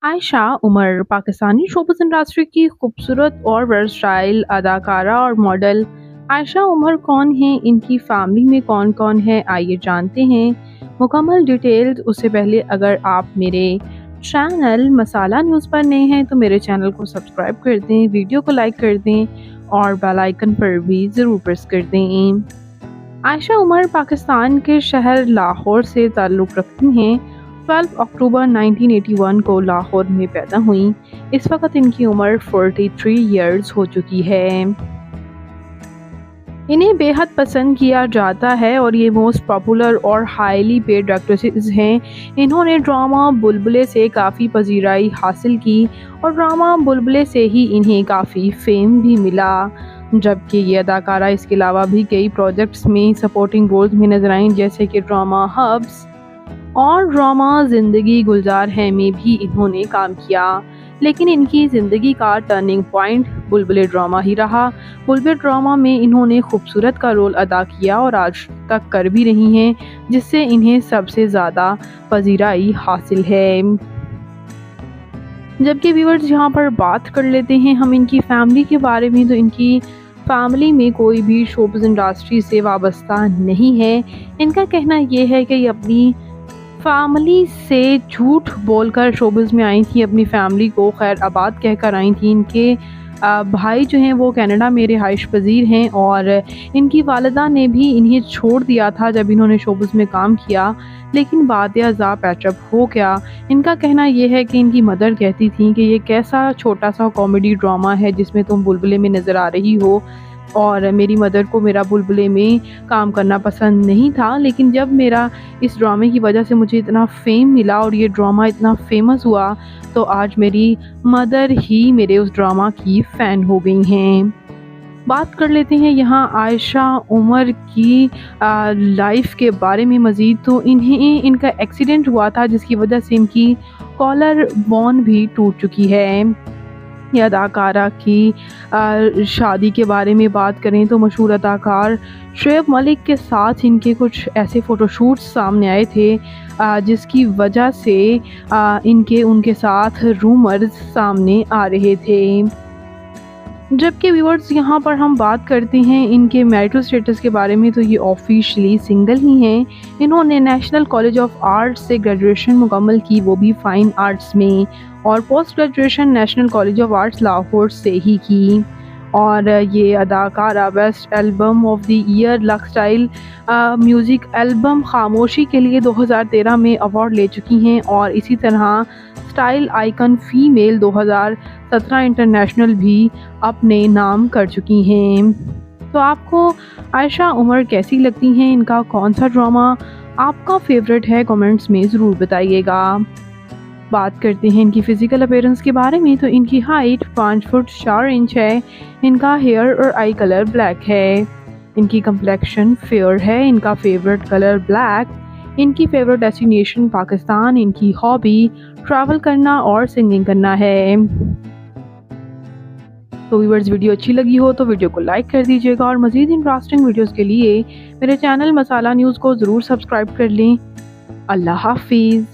Ayesha Umar Pakistani showbiz industry की खूबसूरत और वर्सटाइल अदाकारा और मॉडल। आयशा उमर कौन है, इनकी फैमिली में कौन कौन है, आइए जानते हैं मुकम्मल डिटेल्स। उससे पहले अगर आप मेरे चैनल मसाला न्यूज़ पर नए हैं तो मेरे चैनल को सब्सक्राइब कर दें, वीडियो को लाइक कर दें और बेल आइकन पर भी ज़रूर प्रेस कर दें। आयशा उमर पाकिस्तान के शहर लाहौर से ताल्लुक़ रखती हैं। 12 अक्टूबर 1981 को लाहौर में पैदा हुई। इस वक्त इनकी उम्र 43 इयर्स हो चुकी है। इन्हें बेहद पसंद किया जाता है और ये मोस्ट पॉपुलर और हाईली पेड एक्ट्रेसेस हैं। इन्होंने ड्रामा बुलबुले से काफ़ी पजीराई हासिल की और ड्रामा बुलबुले से ही इन्हें काफ़ी फेम भी मिला। जबकि ये अदाकारा इसके अलावा भी कई प्रोजेक्ट्स में सपोर्टिंग रोल्स में नजर आईं, जैसे कि ड्रामा हब्स और ड्रामा ज़िंदगी गुलजार है में भी इन्होंने काम किया। लेकिन इनकी ज़िंदगी का टर्निंग पॉइंट बुलबुले ड्रामा ही रहा। बुलबुले ड्रामा में इन्होंने खूबसूरत का रोल अदा किया और आज तक कर भी रही हैं, जिससे इन्हें सबसे ज़्यादा पजीराई हासिल है। जबकि व्यूअर्स यहाँ पर बात कर लेते हैं हम इनकी फैमिली के बारे में, तो इनकी फैमिली में कोई भी शोबिज़ इंडस्ट्री से वाबस्ता नहीं है। इनका कहना ये है कि ये अपनी फैमिली से झूठ बोलकर शोबिज़ में आई थी, अपनी फैमिली को खैर आबाद कहकर आई थी। इनके भाई जो हैं वो कनाडा में रिहाइश पजीर हैं और इनकी वालिदा ने भी इन्हें छोड़ दिया था जब इन्होंने शोबिज़ में काम किया, लेकिन बाद अज़ा पैचअप हो गया। इनका कहना यह है कि इनकी मदर कहती थी कि ये कैसा छोटा सा कॉमेडी ड्रामा है जिसमें तुम बुलबुले में नज़र आ रही हो, और मेरी मदर को मेरा बुलबुले में काम करना पसंद नहीं था, लेकिन जब मेरा इस ड्रामे की वजह से मुझे इतना फेम मिला और ये ड्रामा इतना फेमस हुआ, तो आज मेरी मदर ही मेरे उस ड्रामा की फ़ैन हो गई हैं। बात कर लेते हैं यहाँ आयशा उमर की लाइफ के बारे में मज़ीद। तो इनका एक्सीडेंट हुआ था जिसकी वजह से इनकी कॉलर बोन भी टूट चुकी है। ये अदाकारा की शादी के बारे में बात करें तो मशहूर अदाकार शोएब मलिक के साथ इनके कुछ ऐसे फ़ोटोशूट्स सामने आए थे जिसकी वजह से इनके उनके साथ रूमर्स सामने आ रहे थे। जबकि व्यूअर्स यहाँ पर हम बात करते हैं इनके मैरिटल स्टेटस के बारे में, तो ये ऑफिशियली सिंगल ही हैं। इन्होंने नेशनल कॉलेज ऑफ आर्ट्स से ग्रेजुएशन मुकम्मल की, वो भी फ़ाइन आर्ट्स में, और post graduation national college of arts Lahore से ही की। और ये अदाकारा best album of the year Lux Style music album Khamoshi के लिए 2013 में अवार्ड ले चुकी हैं, और इसी तरह स्टाइल आइकन फीमेल 2017 इंटरनेशनल भी अपने नाम कर चुकी हैं। तो आपको आयशा उमर कैसी लगती हैं, इनका कौन सा ड्रामा आपका फेवरेट है, कमेंट्स में ज़रूर बताइएगा। बात करते हैं इनकी फ़िज़िकल अपीयरेंस के बारे में, तो इनकी हाइट 5 फुट 4 इंच है। इनका हेयर और आई कलर ब्लैक है। इनकी कम्प्लेक्शन फेयर है। इनका फेवरेट कलर ब्लैक। इनकी फेवरेट डेस्टिनेशन पाकिस्तान। इनकी हॉबी ट्रैवल करना और सिंगिंग करना है। तो व्यूअर्स, वीडियो अच्छी लगी हो तो वीडियो को लाइक कर दीजिएगा और मज़ीद इंटरेस्टिंग वीडियोस के लिए मेरे चैनल मसाला न्यूज़ को ज़रूर सब्सक्राइब कर लें। अल्लाह हाफिज़।